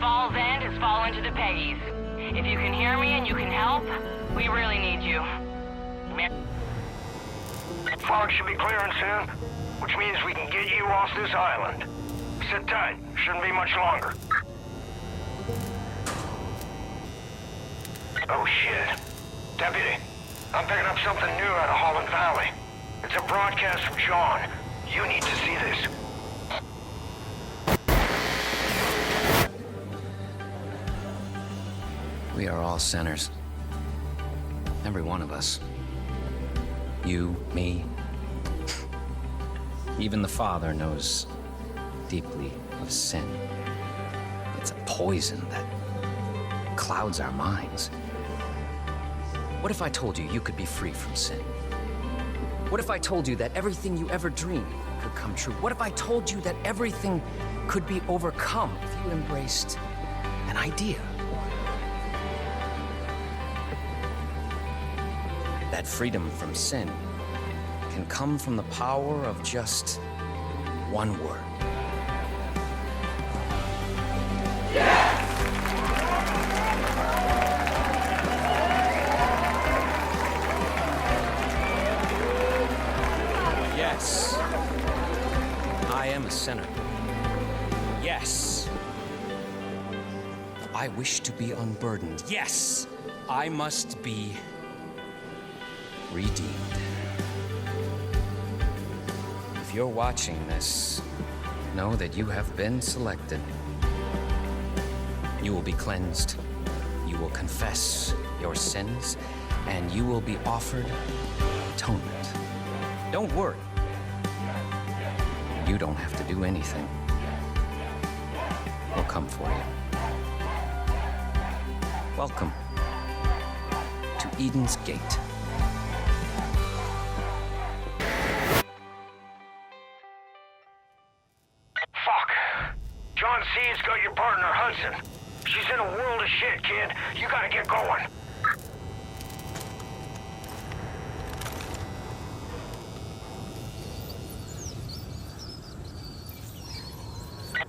Fall's End has fallen to the Peggies. If you can hear me and you can help, we really need you. Fog should be clearing soon, which means we can get you off this island. Sit tight. Shouldn't be much longer. Oh, shit. Deputy, I'm picking up something new out of Holland Valley. It's a broadcast from John. You need to see this. We are all sinners. Every one of us. You, me. Even the Father knows deeply of sin. It's a poison that clouds our minds. What if I told you you could be free from sin? What if I told you that everything you ever dreamed could come true? What if I told you that everything could be overcome if you embraced an idea? That freedom from sin can come from the power of just one word. Yes, I am a sinner. Yes, I wish to be unburdened. Yes, I must be redeemed. If you're watching this, know that you have been selected. You will be cleansed. You will confess your sins, and you will be offered atonement. Don't worry. You don't have to do anything. We'll come for you. Welcome to Eden's Gate. John C's got your partner, Hudson. She's in a world of shit, kid. You gotta get going.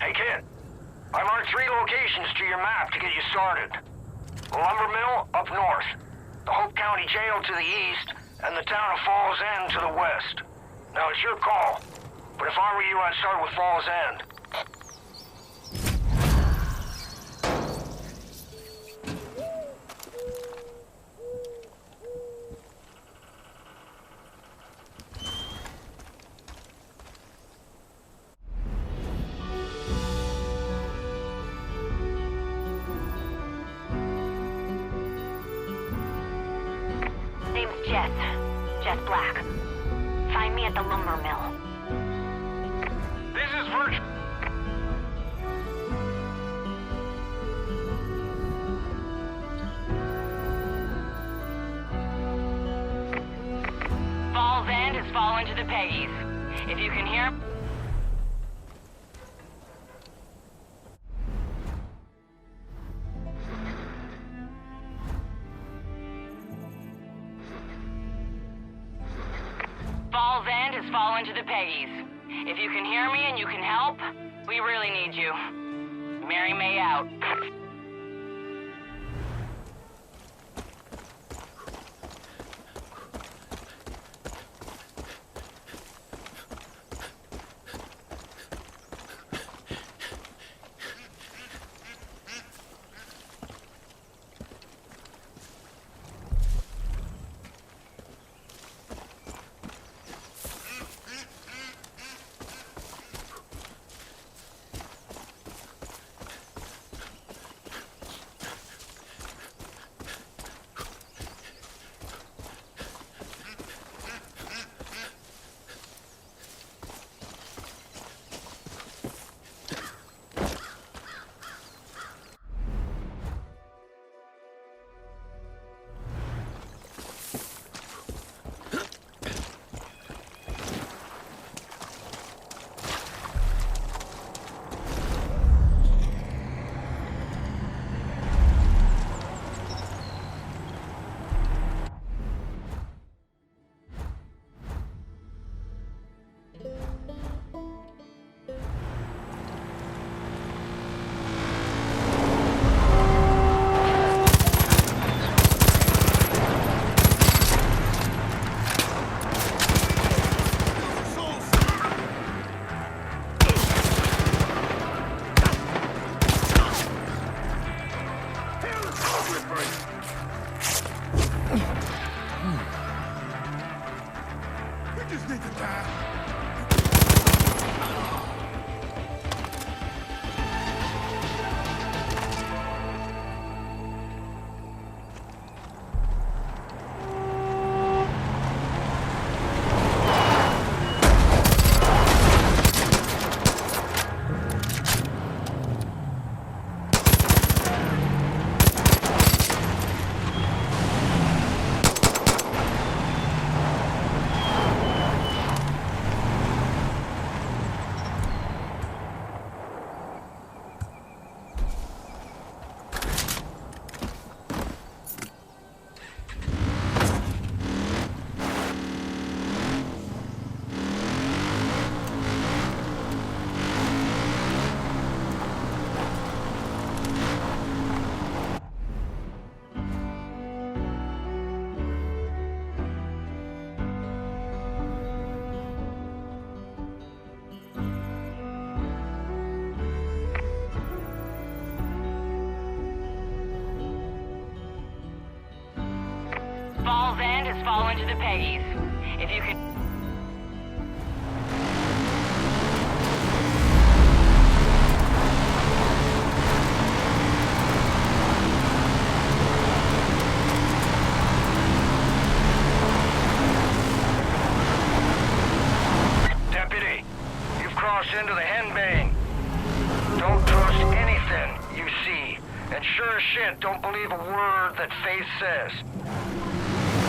Hey, kid. I marked 3 locations to your map to get you started. The lumber mill up north, the Hope County Jail to the east, and the town of Falls End to the west. Now, it's your call, but if I were you, I'd start with Falls End. Jess Black. Find me at the lumber mill. This is Virgil. Falls End has fallen to the Peggies. If you can hear... Falls End has fallen to the Peggies. If you can hear me and you can help, we really need you. Mary May out. Falls End has fallen to the Peggies. If you can... Deputy, you've crossed into the henbane. Don't trust anything you see. And sure as shit, don't believe a word that Faith says.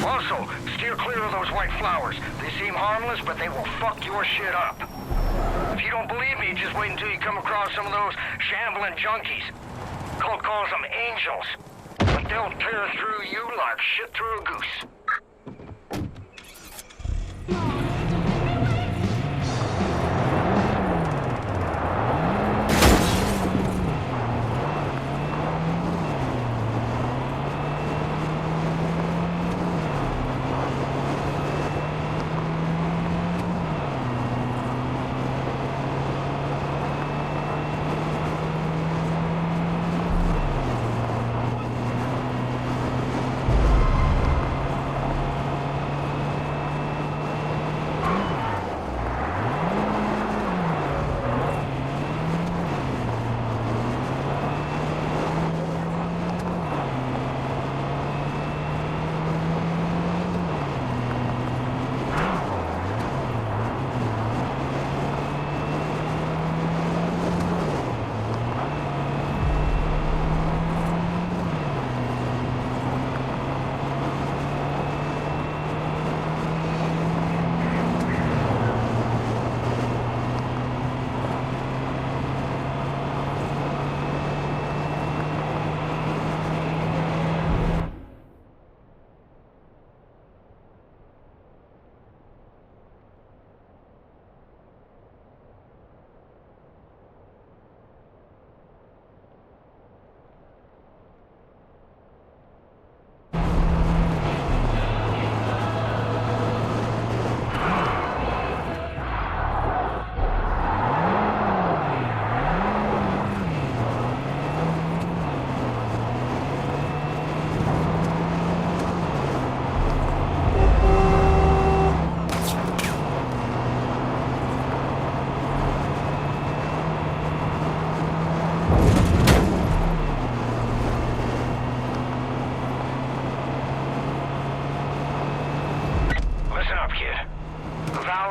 Also, steer clear of those white flowers. They seem harmless, but they will fuck your shit up. If you don't believe me, just wait until you come across some of those shambling junkies. Cult calls them angels. But they'll tear through you like shit through a goose.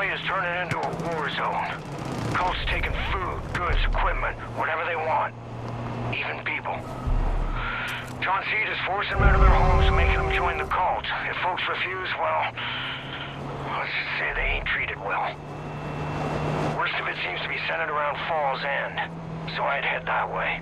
Is turning into a war zone. Cults taking food, goods, equipment, whatever they want. Even people. John Seed is forcing them out of their homes and making them join the cult. If folks refuse, well, let's just say they ain't treated well. Worst of it seems to be centered around Falls End, so I'd head that way.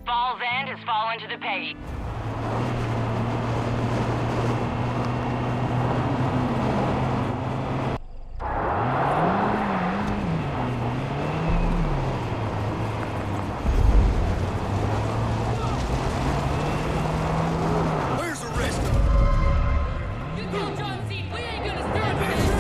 Falls End has fallen to the Peggies. Where's the rest of them? You killed John C. We ain't gonna stand for this.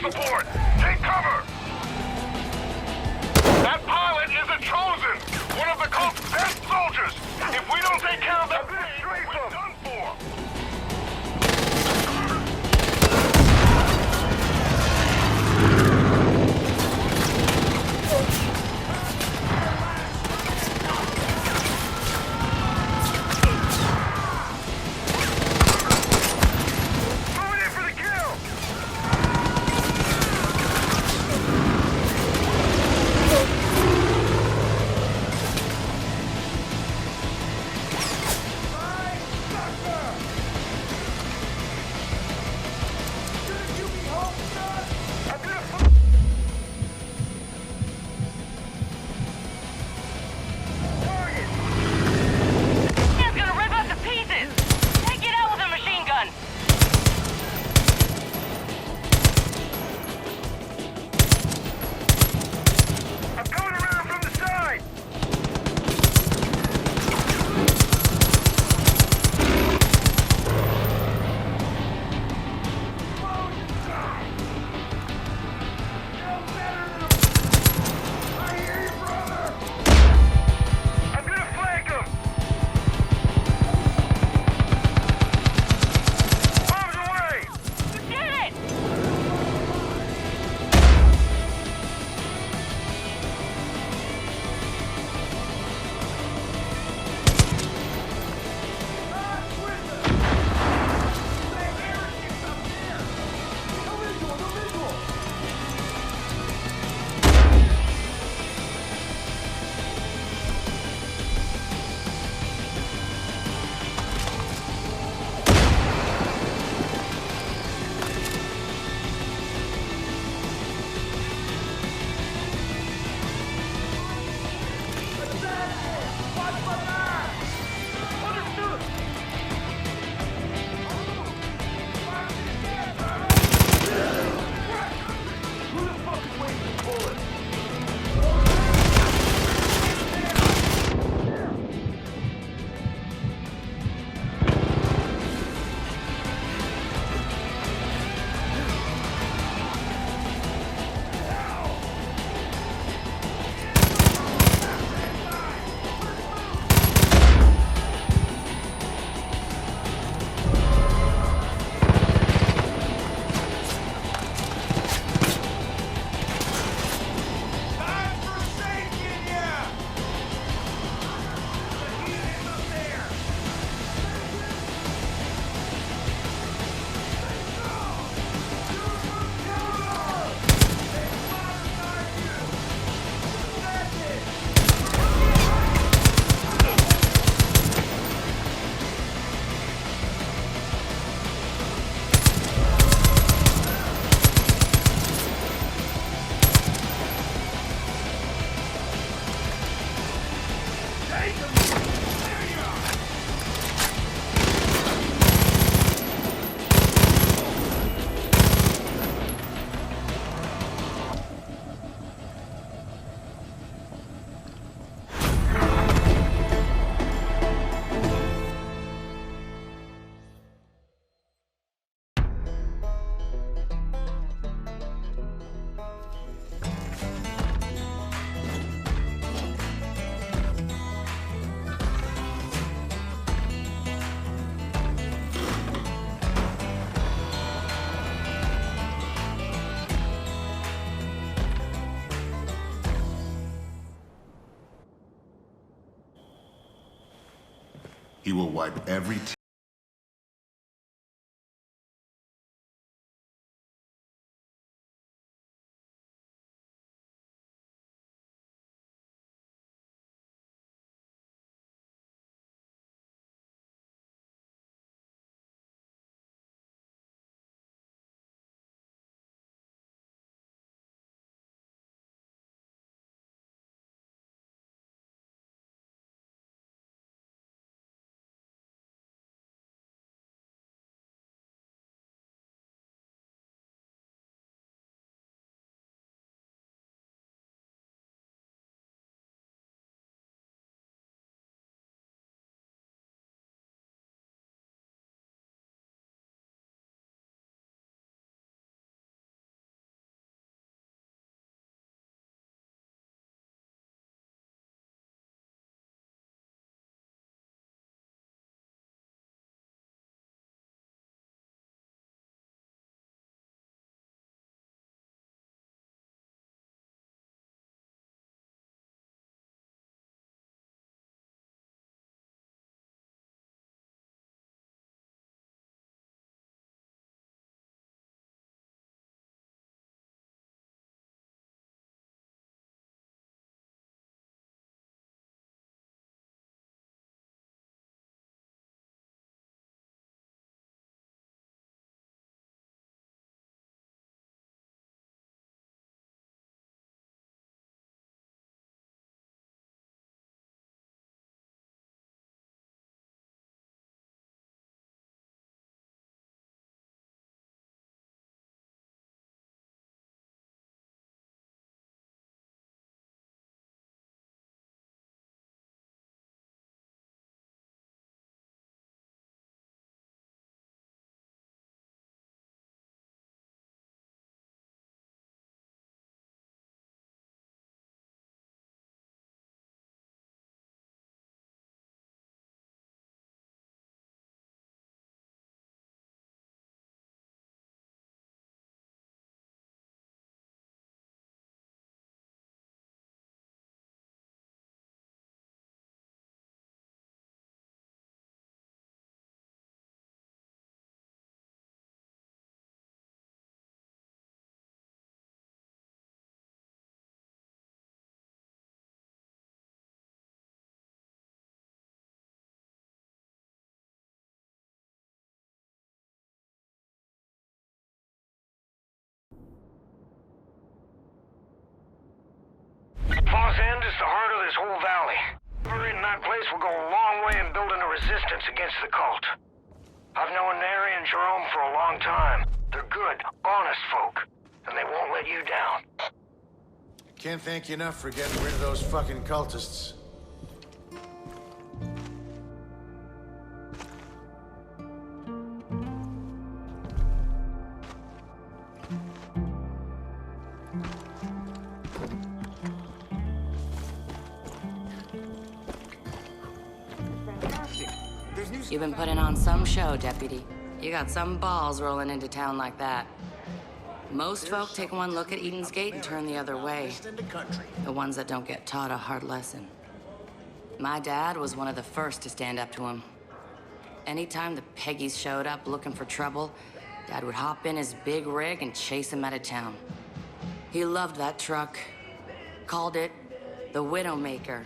aboard! Take cover! That pilot is a chosen! One of the cult's best soldiers! If we don't take care of them, we're done for! Going in for the kill! It's gonna rip us to pieces! Take it out with a machine gun! I'm coming around from the side! I hear you, brother! I'm gonna flank him! Bombs away! You did it! He will wipe every is the heart of this whole valley. Liberating that place will go a long way in building a resistance against the cult. I've known Neri and Jerome for a long time. They're good, honest folk, and they won't let you down. Can't thank you enough for getting rid of those fucking cultists. You've been putting on some show, Deputy. You got some balls rolling into town like that. Most folk take one look at Eden's Gate and turn the other way. The ones that don't get taught a hard lesson. My dad was one of the first to stand up to him. Anytime the Peggies showed up looking for trouble, Dad would hop in his big rig and chase him out of town. He loved that truck. Called it the Widowmaker.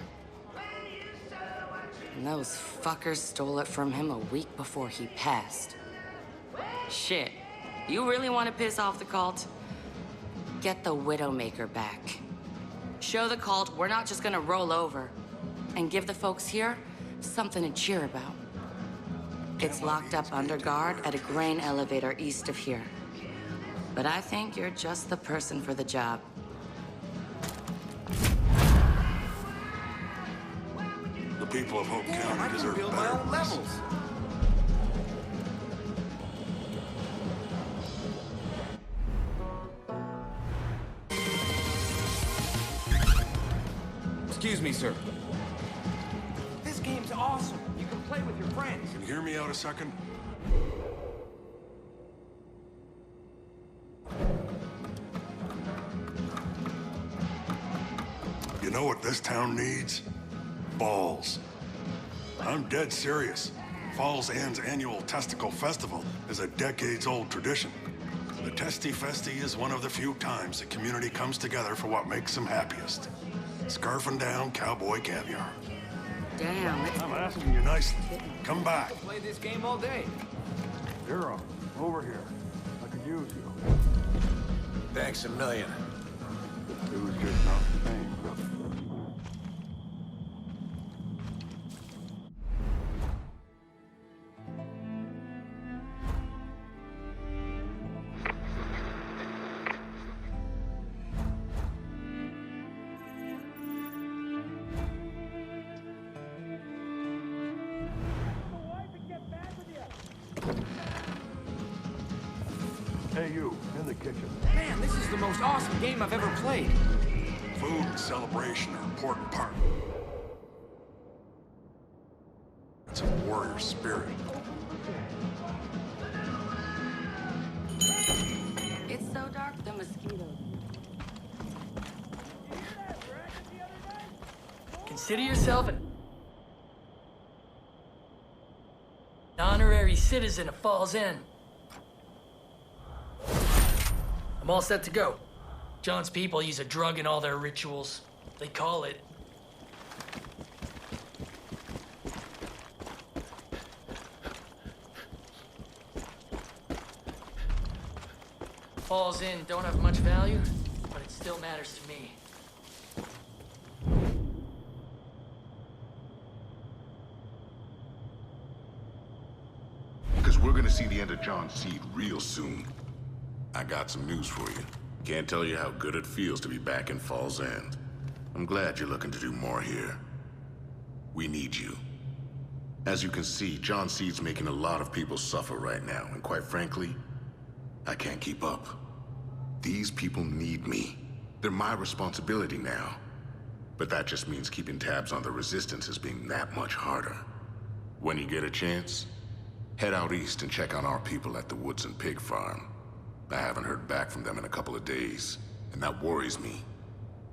And those fuckers stole it from him a week before he passed. Shit. You really want to piss off the cult? Get the Widowmaker back. Show the cult we're not just gonna roll over. And give the folks here something to cheer about. It's locked up under guard at a grain elevator east of here. But I think you're just the person for the job. The people of Hope County deserve better than this. Excuse me, sir. This game's awesome. You can play with your friends. Can you hear me out a second? You know what this town needs? Balls. I'm dead serious. Falls End's annual Testicle Festival is a decades-old tradition. The Testy Festy is one of the few times the community comes together for what makes them happiest. Scarfing down cowboy caviar. Damn, I'm asking you nicely. Come back. Play this game all day. Hero, over here. I could use you. Thanks a million. It was just not the same. Hey, you, in the kitchen. Man, this is the most awesome game I've ever played. Food and celebration are an important part. It's a warrior spirit. it's so dark, the mosquitoes. Consider yourself an honorary citizen of Falls End. I'm all set to go. John's people use a drug in all their rituals. They call it... Falls End don't have much value, but it still matters to me. Because we're gonna see the end of John Seed real soon. I got some news for you. Can't tell you how good it feels to be back in Falls End. I'm glad you're looking to do more here. We need you. As you can see, John Seed's making a lot of people suffer right now, and quite frankly, I can't keep up. These people need me. They're my responsibility now. But that just means keeping tabs on the resistance is being that much harder. When you get a chance, head out east and check on our people at the Woods and Pig Farm. I haven't heard back from them in a couple of days, and that worries me.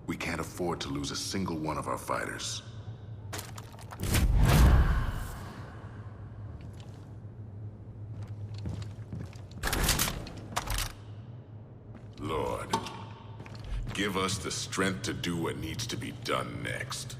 We can't afford to lose a single one of our fighters. Lord, give us the strength to do what needs to be done next.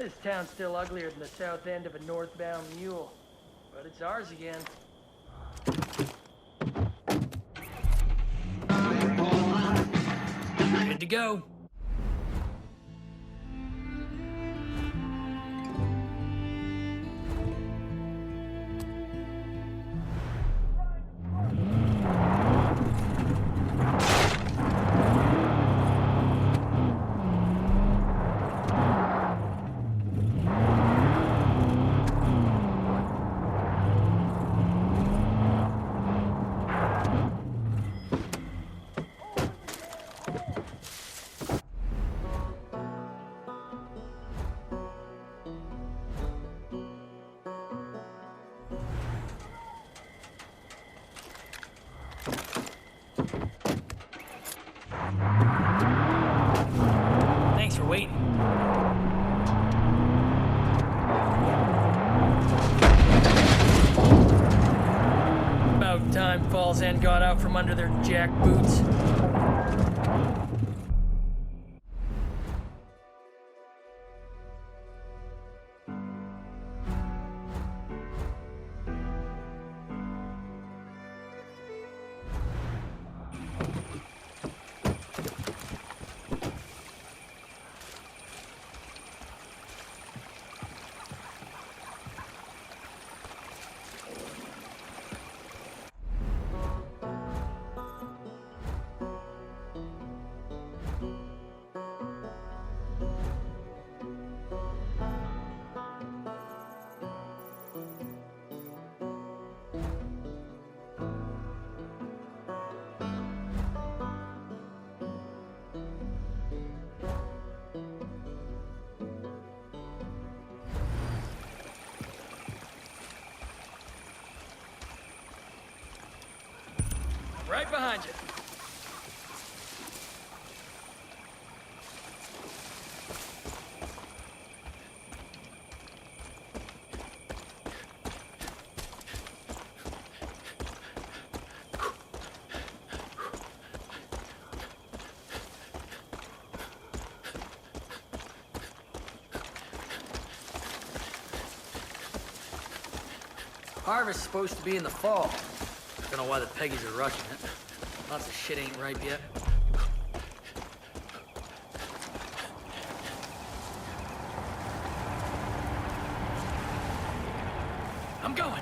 This town's still uglier than the south end of a northbound mule. But it's ours again. Good to go. Thanks for waiting. About time Falls End got out from under their jack boots. Right behind you. Harvest's supposed to be in the fall. Don't know why the Peggies are rushing it. Lots of shit ain't ripe yet. I'm going.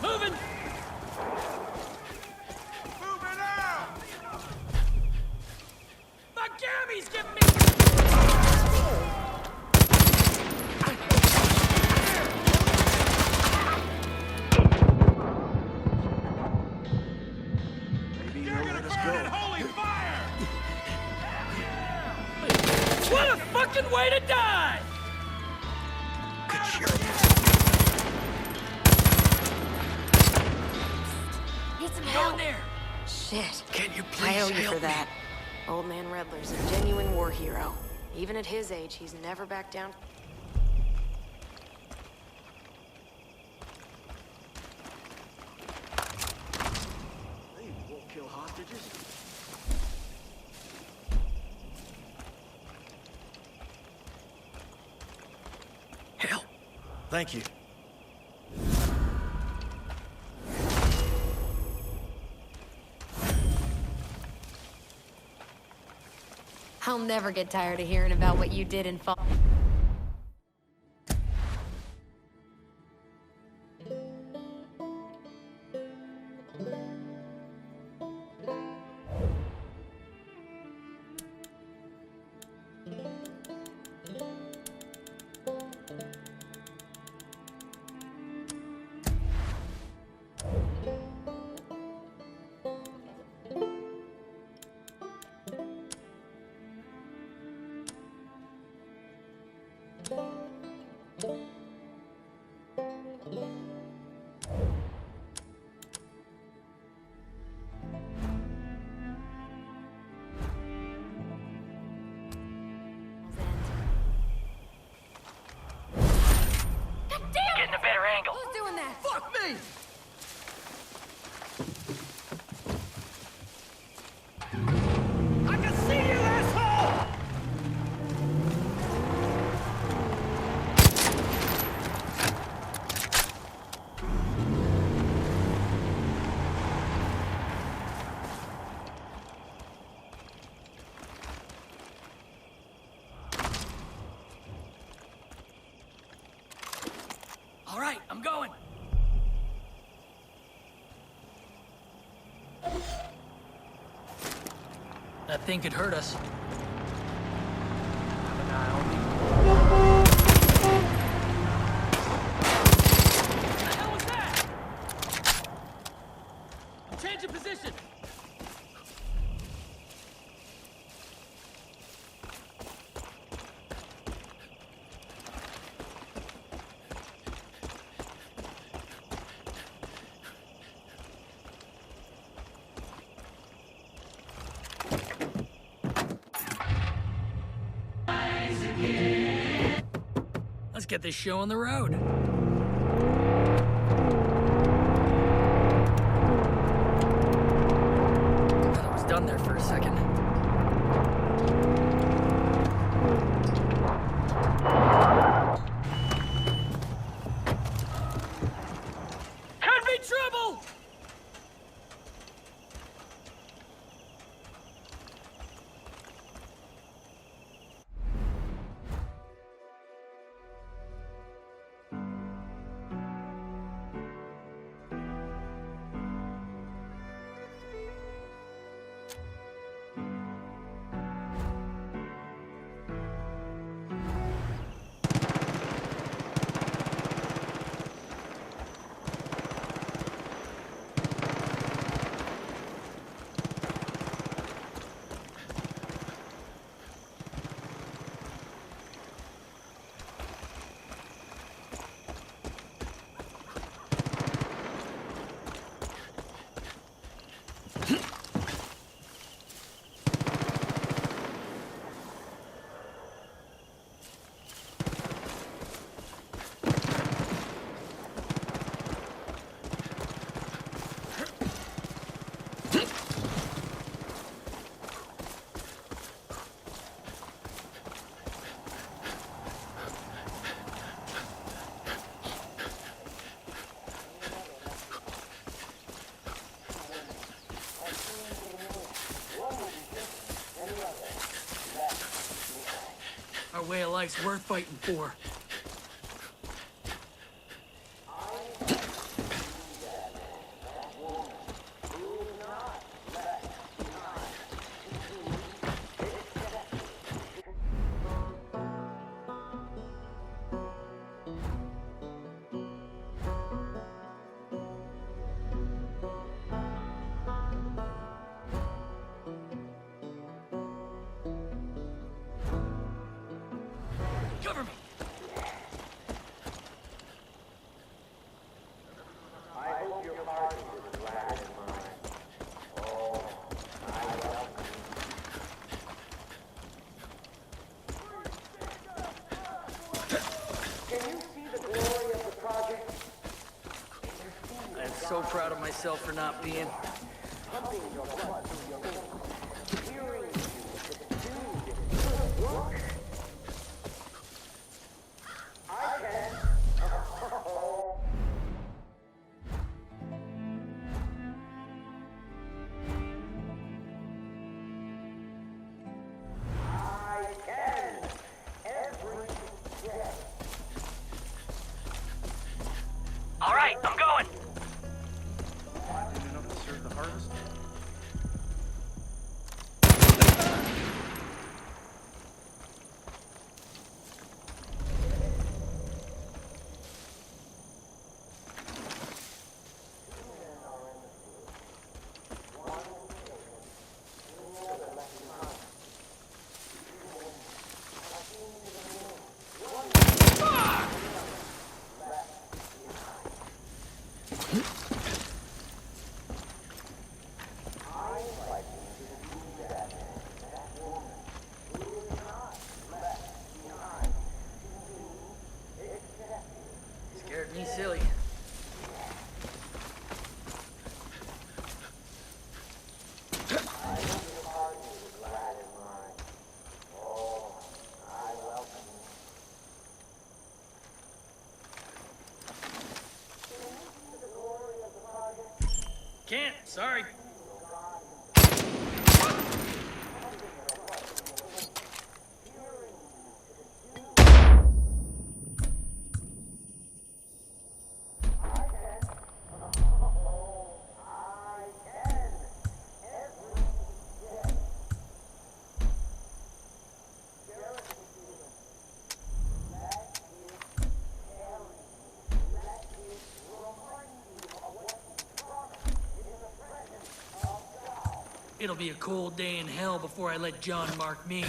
Moving! Moving out! My gammy's giving me... What a fucking way to die! Need some Go help. in there! Shit. Can you I please owe you help for that. Old man Redler's a genuine war hero. Even at his age, he's never backed down. They won't kill hostages. Hell, Thank you. I'll never get tired of hearing about what you did in fall. right, I'm going. That thing could hurt us. What the hell was that? Change of position. Let's get this show on the road. Thought I was done there for a second. Could be trouble! Our way of life's worth fighting for. Cover me! I'm so proud of myself for not being. All right, I'm going. Scared me silly. Can't, sorry. It'll be a cold day in hell before I let John mark me.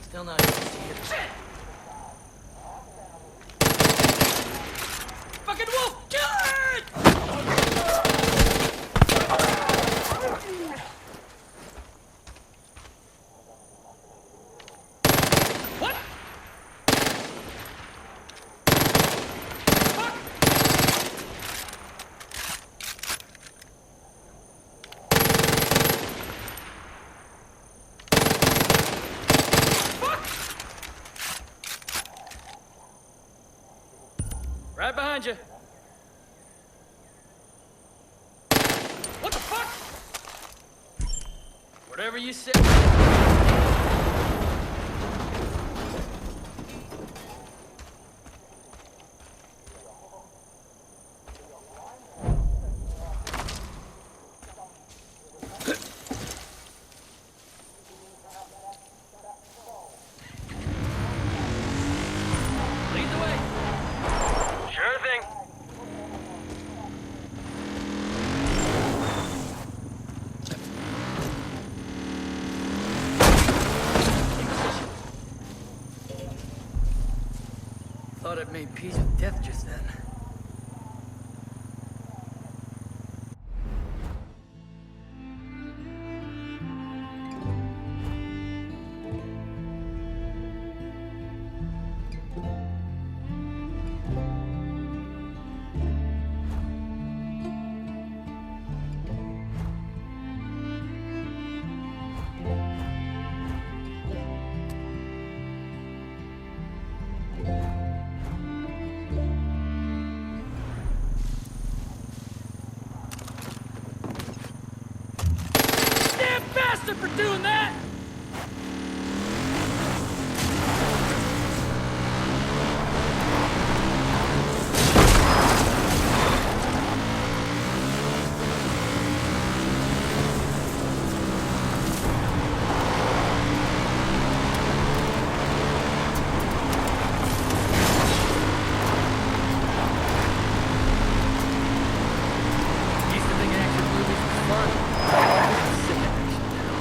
Still not used to it. Shit! Fucking wolf! Kill it! What? Fuck! Right behind you. What the fuck? Whatever you say. Lead the way. Sure thing. Thought I'd made peace with death just then. Damn bastard for doing that! Used to think action movies was fun. Sick of action now.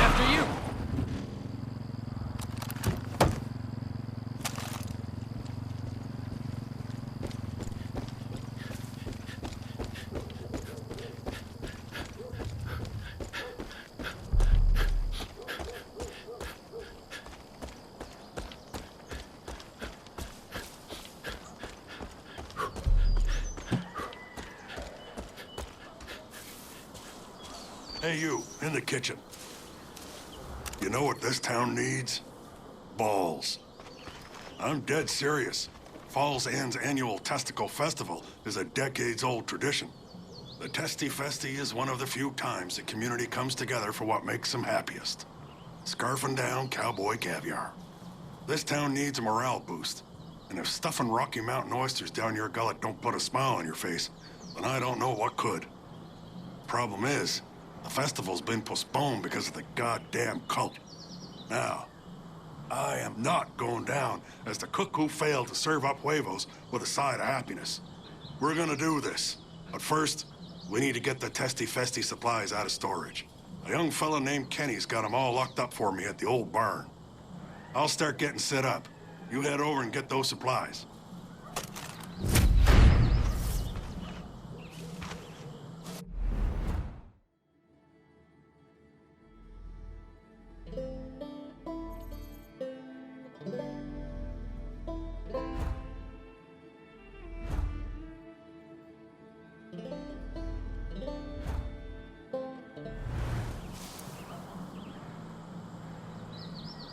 After you. Hey, you, in the kitchen. You know what this town needs? Balls. I'm dead serious. Falls End's annual Testicle Festival is a decades-old tradition. The Testy Festi is one of the few times the community comes together for what makes them happiest. Scarfing down cowboy caviar. This town needs a morale boost. And if stuffing Rocky Mountain oysters down your gullet don't put a smile on your face, then I don't know what could. Problem is, the festival's been postponed because of the goddamn cult. Now, I am not going down as the cook who failed to serve up huevos with a side of happiness. We're gonna do this, but first, we need to get the testy-festy supplies out of storage. A young fella named Kenny's got them all locked up for me at the old barn. I'll start getting set up. You head over and get those supplies.